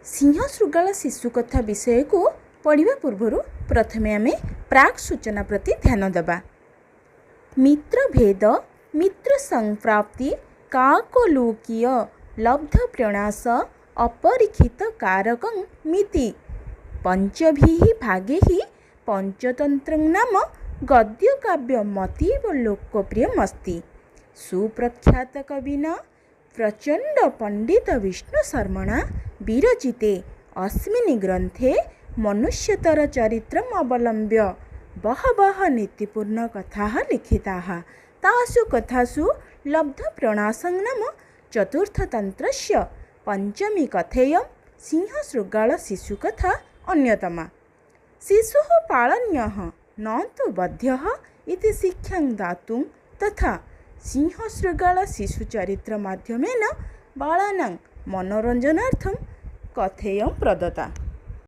सिंह शृगाल शिशु कथा विषय को पढ़ा पूर्व प्रथमे आम प्राक् सूचना प्रति ध्यान देवा। मित्र भेद मित्र संप्राप्ति काकलौकीय लब्ध प्रणाश अपरीक्षित कारक मिति पंचभिः भागे ही पंचतंत्र नाम गद्य काव्य मतीव लोकप्रियमस्ति। सुप्रख्यात कविना प्रचंड पंडित विष्णु शर्मणा विरचिते अस्मिन् ग्रंथे मनुष्यतर चरित्रम् अवलम्ब्य बहवः नीतिपूर्ण कथाः लिखिताः। तासु कथासु लब्धप्रणाशं नाम चतुर्थतन्त्रस्य पंचमी कथेयं सिंहशृगाल शिशुकथा अन्यतमा। शिशुः पालनीयः न तु वध्यः इति शिक्षां दातुं तथा सिंहशृगाल शिशुचरित्रमाध्यमेन बालानां मनोरञ्जनार्थं कथेयं प्रदत्ता।